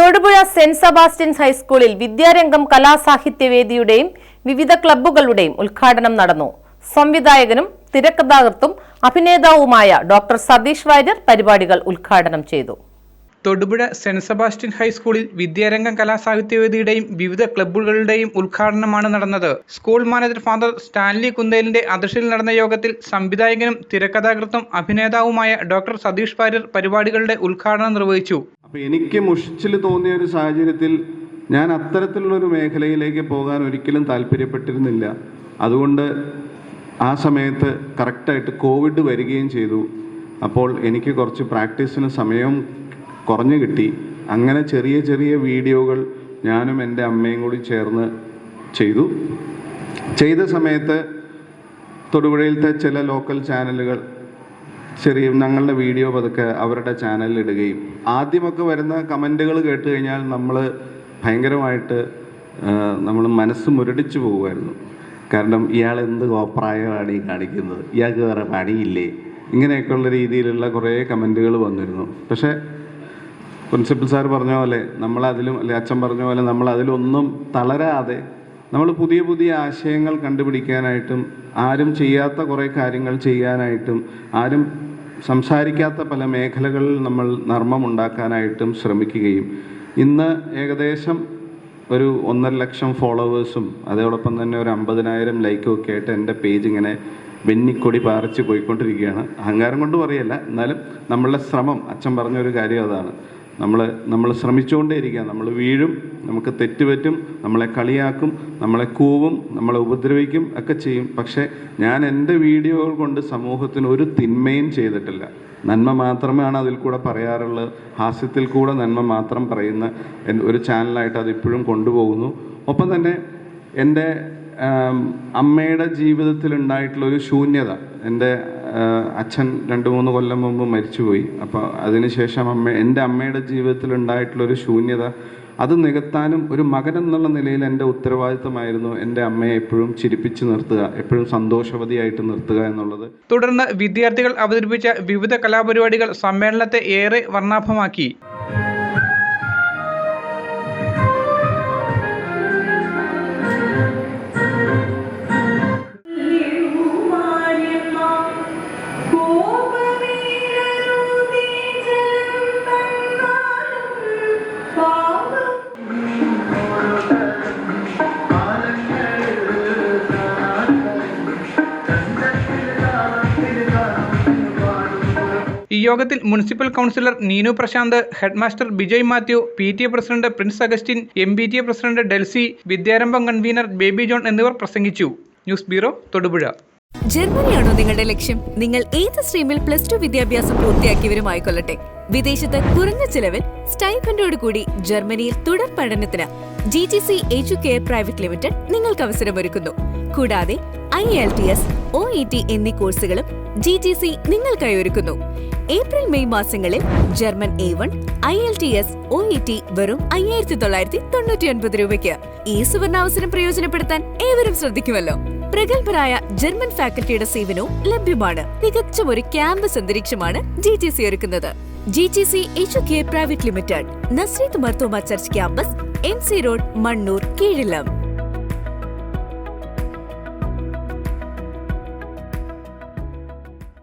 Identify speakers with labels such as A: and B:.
A: Thodupuzha saint Sebastian's ഹൈസ്കൂളിൽ വിദ്യാരംഗം കലാസാഹിത്യവേദിയുടെയും വിവിധ ക്ലബ്ബുകളുടെയും ഉദ്ഘാടനം നടന്നു. സംവിധായകനും തിരക്കഥാകൃത്തും അഭിനേതാവുമായ ഡോക്ടർ സതീഷ് വാര്യർ പരിപാടികൾ ഉദ്ഘാടനം ചെയ്തു.
B: തൊടുപുഴ സെന്റ് സെബാസ്റ്റ്യൻ ഹൈസ്കൂളിൽ വിദ്യാരംഗം കലാസാഹിത്യവേദിയുടെയും വിവിധ ക്ലബ്ബുകളുടെയും ഉദ്ഘാടനമാണ് നടന്നത്. സ്കൂൾ മാനേജർ ഫാദർ സ്റ്റാൻലി കുന്തേലിന്റെ അധ്യക്ഷതയിൽ നടന്ന യോഗത്തിൽ സംവിധായകനും തിരക്കഥാകൃത്തും അഭിനേതാവുമായ ഡോക്ടർ സതീഷ് വാര്യർ പരിപാടികളുടെ ഉദ്ഘാടനം നിർവഹിച്ചു.
C: എനിക്ക് മുഷിച്ചിൽ തോന്നിയ ഒരു സാഹചര്യത്തിൽ ഞാൻ അത്തരത്തിലുള്ളൊരു മേഖലയിലേക്ക് പോകാൻ ഒരിക്കലും താല്പര്യപ്പെട്ടിരുന്നില്ല. അതുകൊണ്ട് ആ സമയത്ത് കറക്റ്റായിട്ട് കോവിഡ് വരികയും ചെയ്തു. അപ്പോൾ എനിക്ക് കുറച്ച് പ്രാക്ടീസിന് സമയം കുറഞ്ഞു കിട്ടി. അങ്ങനെ ചെറിയ ചെറിയ വീഡിയോകൾ ഞാനും എൻ്റെ അമ്മയും കൂടി ചേർന്ന് ചെയ്ത സമയത്ത് തൊടുപുഴയിലത്തെ ചില ലോക്കൽ ചാനലുകൾ ഞങ്ങളുടെ വീഡിയോ പതുക്കെ അവരുടെ ചാനലിൽ ഇടുകയും ആദ്യമൊക്കെ വരുന്ന കമൻറ്റുകൾ കേട്ട് കഴിഞ്ഞാൽ നമ്മൾ ഭയങ്കരമായിട്ട് മനസ്സ് മുരടിച്ചു പോകുമായിരുന്നു. കാരണം ഇയാൾ എന്ത് കോപ്രായമാണ് ഈ കാണിക്കുന്നത്, ഇയാൾക്ക് വേറെ പണിയില്ലേ, ഇങ്ങനെയൊക്കെയുള്ള രീതിയിലുള്ള കുറേ കമൻറ്റുകൾ വന്നിരുന്നു. പക്ഷേ പ്രിൻസിപ്പൽ സാർ പറഞ്ഞ പോലെ അച്ഛൻ പറഞ്ഞ പോലെ നമ്മളതിലൊന്നും തളരാതെ നമ്മൾ പുതിയ പുതിയ ആശയങ്ങൾ കണ്ടുപിടിക്കാനായിട്ടും ആരും ചെയ്യാത്ത കുറേ കാര്യങ്ങൾ ചെയ്യാനായിട്ടും ആരും സംസാരിക്കാത്ത പല മേഖലകളിൽ നമ്മൾ നർമ്മമുണ്ടാക്കാനായിട്ടും ശ്രമിക്കുകയും ഇന്ന് ഏകദേശം ഒരു 1.5 ലക്ഷം ഫോളോവേഴ്സും അതോടൊപ്പം തന്നെ ഒരു 50,000 ലൈക്കും ഒക്കെ ആയിട്ട് എൻ്റെ പേജ് ഇങ്ങനെ വെന്നിക്കൊടി പാറിച്ച് പോയിക്കൊണ്ടിരിക്കുകയാണ്. അഹങ്കാരം കൊണ്ട് പറയല്ല, എന്നാലും നമ്മളുടെ ശ്രമം, അച്ഛൻ പറഞ്ഞൊരു കാര്യം അതാണ്, നമ്മൾ ശ്രമിച്ചുകൊണ്ടേയിരിക്കുക. നമ്മൾ വീഴും, നമുക്ക് തെറ്റുപറ്റും, നമ്മളെ കളിയാക്കും, നമ്മളെ കൂവും, നമ്മളെ ഉപദ്രവിക്കും ഒക്കെ ചെയ്യും. പക്ഷേ ഞാൻ എൻ്റെ വീഡിയോകൾ കൊണ്ട് സമൂഹത്തിന് ഒരു തിന്മയും ചെയ്തിട്ടില്ല. നന്മ മാത്രമാണ് അതിൽ കൂടെ പറയാറുള്ളത്. ഹാസ്യത്തിൽ കൂടെ നന്മ മാത്രം പറയുന്ന ഒരു ചാനലായിട്ട് അതിപ്പോഴും കൊണ്ടുപോകുന്നു. ഒപ്പം തന്നെ എൻ്റെ അമ്മയുടെ ജീവിതത്തിലുണ്ടായിട്ടുള്ളൊരു ശൂന്യത, എൻ്റെ അച്ഛൻ 2-3 കൊല്ലം മുമ്പ് മരിച്ചുപോയി. അപ്പോൾ അതിനുശേഷം എൻ്റെ അമ്മയുടെ ജീവിതത്തിലുണ്ടായിട്ടുള്ളൊരു ശൂന്യത അത് നികത്താനും ഒരു മകൻ എന്നുള്ള നിലയിൽ എൻ്റെ ഉത്തരവാദിത്തമായിരുന്നു എൻ്റെ അമ്മയെ എപ്പോഴും ചിരിപ്പിച്ച് നിർത്തുക, എപ്പോഴും സന്തോഷവതിയായിട്ട് നിർത്തുക എന്നുള്ളത്.
B: തുടർന്ന് വിദ്യാർത്ഥികൾ അവതരിപ്പിച്ച വിവിധ കലാപരിപാടികൾ സമ്മേളനത്തെ ഏറെ വർണ്ണാഭമാക്കി. ഈ യോഗത്തിൽ municipal councillor Neenu Prashanth, headmaster Bijoy Mathew, PTA president Prince Augustine, MPTA president Delsy, വിദ്യാരംഭം കൺവീനർ ബേബി ജോൺ എന്നിവർ പ്രസംഗിച്ചു. News bureau, Thodupuzha.
D: ജർമ്മനിയാണോ നിങ്ങളുടെ ലക്ഷ്യം? നിങ്ങൾ ഏത് സ്ട്രീമിൽ +2 വിദ്യാഭ്യാസം പൂർത്തിയാക്കിയവരുമായിക്കൊള്ളട്ടെ, വിദേശത്ത് കുറഞ്ഞ ചിലവിൽ സ്റ്റൈഫൻഡോട് കൂടി ജർമ്മനിയിൽ തുടർ പഠനത്തിന് GTC എഡ്യൂകെയർ പ്രൈവറ്റ് ലിമിറ്റഡ് നിങ്ങൾക്ക് അവസരമൊരുക്കുന്നു. കൂടാതെ IELTS, OET എന്നീ കോഴ്സുകളും GTC നിങ്ങൾക്കായി ഒരുക്കുന്നു. ഏപ്രിൽ-മെയ് മാസങ്ങളിൽ ജർമ്മൻ A1, IELTS, OET വെറും 5,999 രൂപയ്ക്ക്. ഈ സുവർണാവസരം പ്രയോജനപ്പെടുത്താൻ ഏവരും ശ്രദ്ധിക്കുമല്ലോ. പ്രഗത്ഭരായ ജർമ്മൻ ഫാക്കൽറ്റിയുടെ സേവനവും ലഭ്യമാണ്. തികച്ച ഒരു ക്യാമ്പസ് അന്തരീക്ഷമാണ് GTC ഒരുക്കുന്നത്. GTC educare private limited, Nasreeth Marthoma church campus, MC road, Mannoor, കീഴിലം.